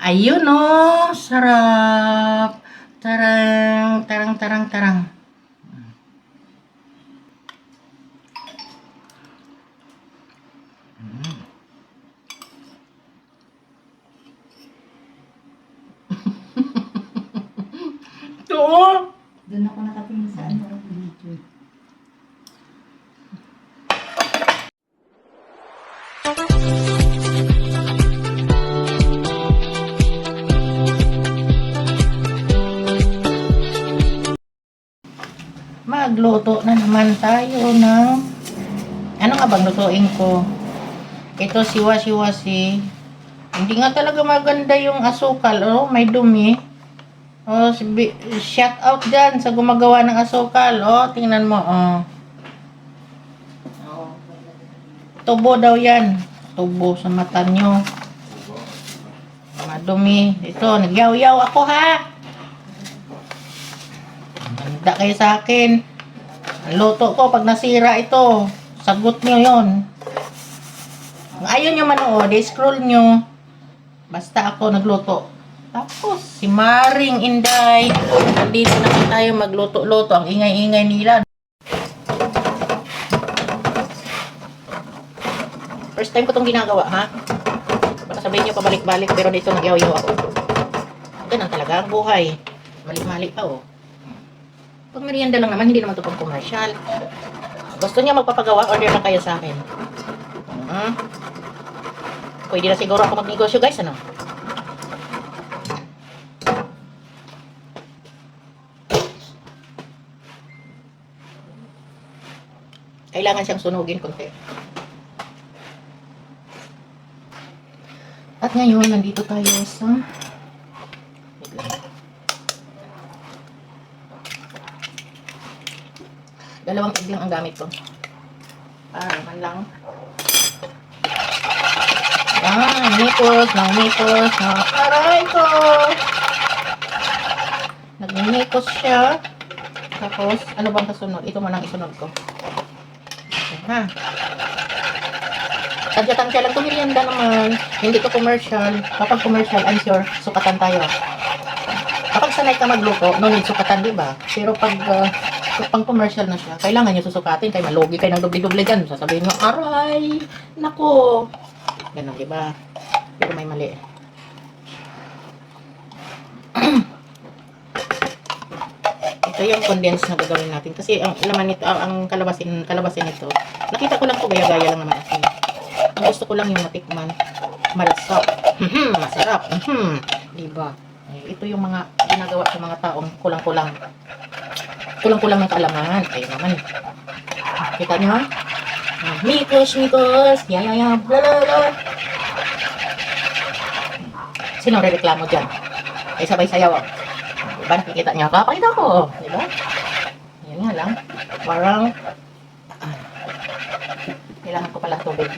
Ayun oh, sarap. Tarang, tarang, tarang, tarang. Ito oh. Doon ako nakatingin sa video. Magluto na naman tayo ng ano nga bang lutuin ko? Ito siwa-siwasi. Hindi nga talaga maganda yung asukal. Oh, may dumi. Oh, shout out dyan sa gumagawa ng asukal. Oh, tingnan mo. Oh. Tubo daw yan. Tubo sa mata nyo. Madumi. Ito, nagyaw-yaw ako ha. Handa kayo sa akin. Ang luto ko pag nasira ito. Sagot nyo yon. Kung ayaw nyo manood, scroll nyo. Basta ako nagluto. Tapos, si Maring Inday. Nandito naman tayo magluto-luto. Ang ingay-ingay nila. First time ko itong ginagawa, ha? Baka sabihin nyo pabalik-balik, pero dito nagyaw-yaw ako. Ganun talaga ang buhay. Mali-mali pa, oh. Pag merienda lang naman, hindi naman ito pang commercial. Gusto niya magpapagawa, order na kayo sa akin. Pwede na siguro ako magnegosyo, guys, ano? Kailangan siyang sunugin konti. At ngayon, nandito tayo sa dalawang egg lang ang gamit ko. Para naman lang. Yan, nipos. Aray ko! Nagmimikos siya. Tapos, ano bang kasunod? Ito man ang isunod ko. Ha? Tansya-tansya lang. Merienda naman. Hindi to commercial. Kapag commercial, I'm sure, sukatan tayo. Kapag sanay ka magluto, no need sukatan, diba? Pero pag pang commercial na siya, kailangan nyo susukatin. Kaya malugi kayo ng doble-doble dyan. Sasabihin nyo, aray! Nako! Ganun, diba? Pero may mali. Ito yung condensed na gagawin natin. Kasi ang laman nito, ang kalabasin nito, nakita ko lang po, gaya-gaya lang naman asin. Ang gusto ko lang yung matikman. Malasap. Masarap. Diba? Ito yung mga ginagawa sa mga taong kulang-kulang ng kaalaman. Ayun naman. Kita nyo? Mikos. Bla bla bla. Sino reklamo dyan? Ay sabay sayaw. Diba? Nakikita nyo? Kapakita ko. Diba? Yan nga lang. Parang kailangan ko pala tubig.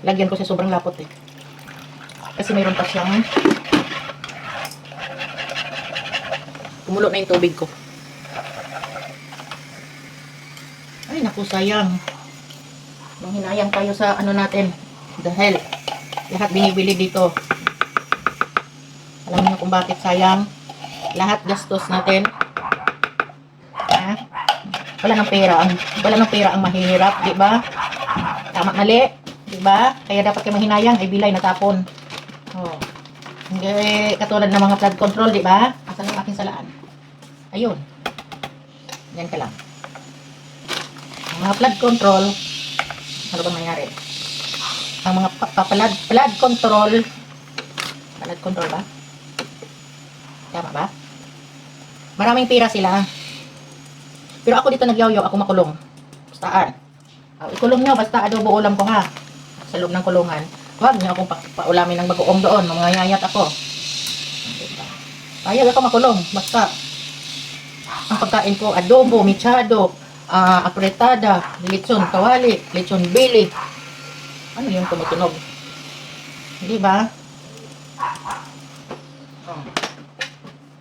Lagyan ko siya sobrang lapot eh. Kasi mayroon pa siyang kumulo na yung tubig ko. Ay, naku, sayang. Nung hinayang tayo sa ano natin. Dahil lahat binibili dito. Alam niyo kung bakit sayang. Lahat gastos natin. Ha? Wala ng pera ang mahihirap, di ba? Tama, mali. Di ba? Kaya dapat kayo mahinayang ay bilay natapon. Oh. Hindi katulad ng mga flood control, di ba? Asan ang aking salaan? Ayun. Yan ka lang. Ang mga flood control, ano ba mangyari? Ang mga flood control ba? Tama ba? Maraming pira sila. Pero ako dito nagyaw-yaw, ako makulong. Bastaan. Ikulong nyo, basta adobo ulam ko ha. Sa loob ng kulungan. Huwag nyo akong paulamin ng bagoong doon. Mangayayat ako. Payag ako makulong. Basta ang pagkain ko, adobo, michado, apretada, lechon kawali, lechon bili. Ano yung tumutunog? Di ba?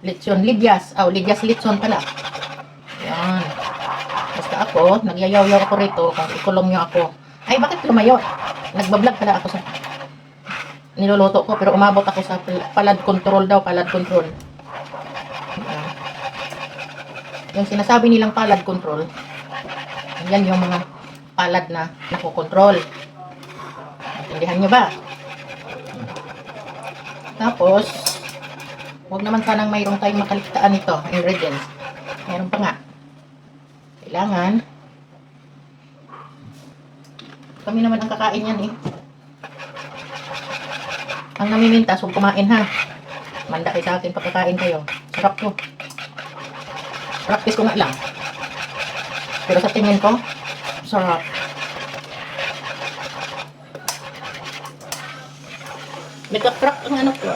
Lechon libyas. Libyas lechon pala. Yan. Basta ako, nagyayaw-yaw ako rito kung ikulong nyo ako. Ay, bakit lumayo? Nagbablog pala ako sa niluluto ko, pero umabot ako sa palad control daw, palad control. Yung sinasabi nilang palad control, yan yung mga palad na nakokontrol. Intindihan niyo ba? Tapos, huwag naman sanang mayroong tayong makaligtaan nito, ingredients. Meron pa nga. Kailangan, kami naman ang kakain yan eh. Ang namimintas, huwag kumain ha. Manda kayo sa akin pagkakain kayo. Sarap to. Practice ko nga lang. Pero sa tingin ko, sarap. Nagka-crack ang ano ko.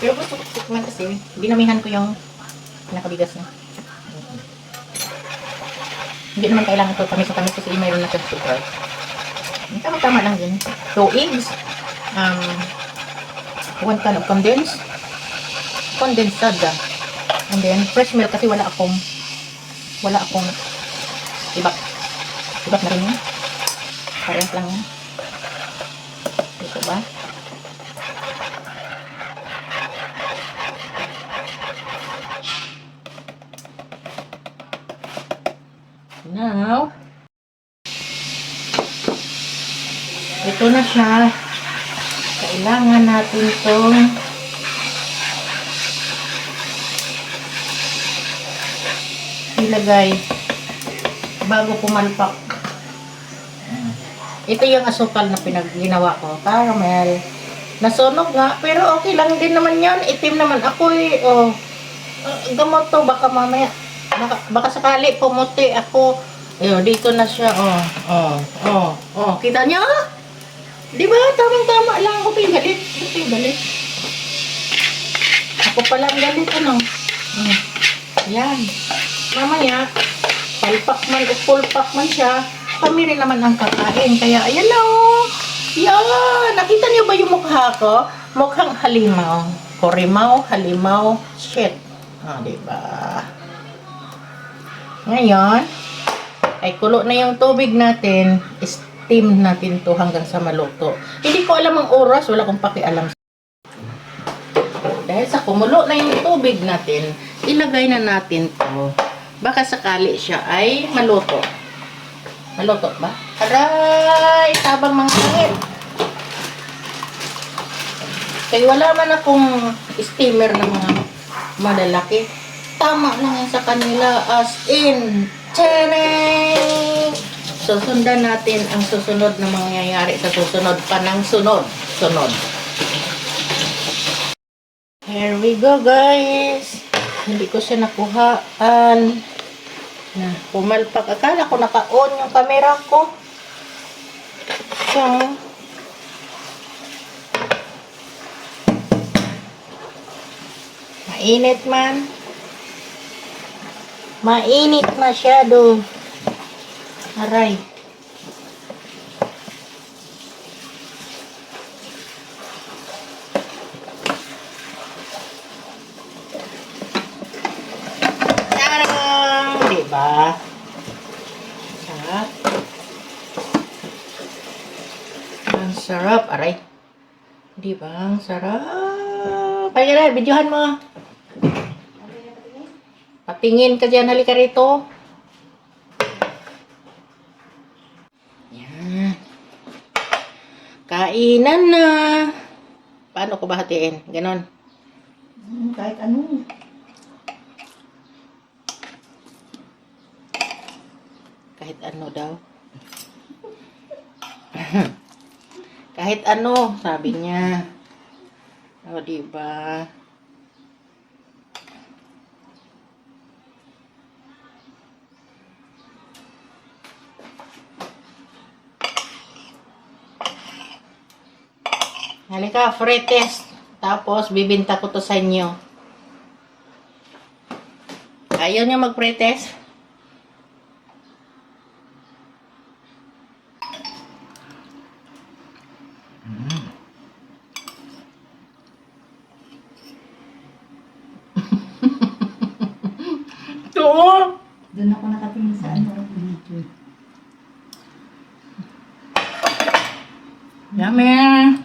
Pero gusto ko tikman kasi, dinamihan ko yung nakabigas na. Hindi naman kailangan ito tamis-tamis kasi mayroon na siyang sugar. Tama-tama lang din. 2 eggs. 1 can of condensed soda. And then, fresh milk kasi wala akong ibak na rin yun. Parehas lang yun. Dito ba? Now, ito na siya. Kailangan natin itong ilagay bago pumalpak. Ito yung asukal na ginawa ko. Caramel. Nasunog nga, pero okay lang din naman yan. Itim naman ako eh. Oh, gamot to. Baka mamaya, baka sakali pumuti ako. Ayun, dito na siya. Kita niya? Di ba? Tamang-tama lang. Okay, galit. Ako pala ang galit. Ano? Yan. Mamaya, palpak man o pulpak man siya, kami rin naman ang kakain. Kaya, ayan na o. Yan. Nakita niyo ba yung mukha ko? Mukhang halimaw. Korimaw, halimaw, shit. Diba? Ngayon, ay kulo na yung tubig natin. Steam natin to hanggang sa maluto. Hindi ko alam ang oras. Wala akong pakialam. Dahil sa kumulo na yung tubig natin, ilagay na natin to. Baka sakali siya ay maluto. Maluto ba? Aray! Tabang mga langit. Kaya wala man akong steamer na mga malalaki. Tama lang yan sa kanila as in. Tcharing! Susundan natin ang susunod na mangyayari sa susunod pa ng sunod. Here we go guys. Hindi ko siya nakuhaan. Pumalpak. Akala ko naka-on yung camera ko. So, mainit man. Mainit masyado. Aray. Tarang! Diba? Sarap. Ang sarap. Aray. Diba? Ang sarap. Kaya na, videohan mo. Patingin ka dyan. Halika rito. Kainan na. Paano ko ba hatiin? Ganon. Kahit ano. Kahit ano daw. Kahit ano, sabi niya. O, diba? Halika, free test. Tapos, bibinta ko to sa inyo. Ayaw niyo mag-free test? Ito! Doon ako nakatingin sa ano, video. Yummy!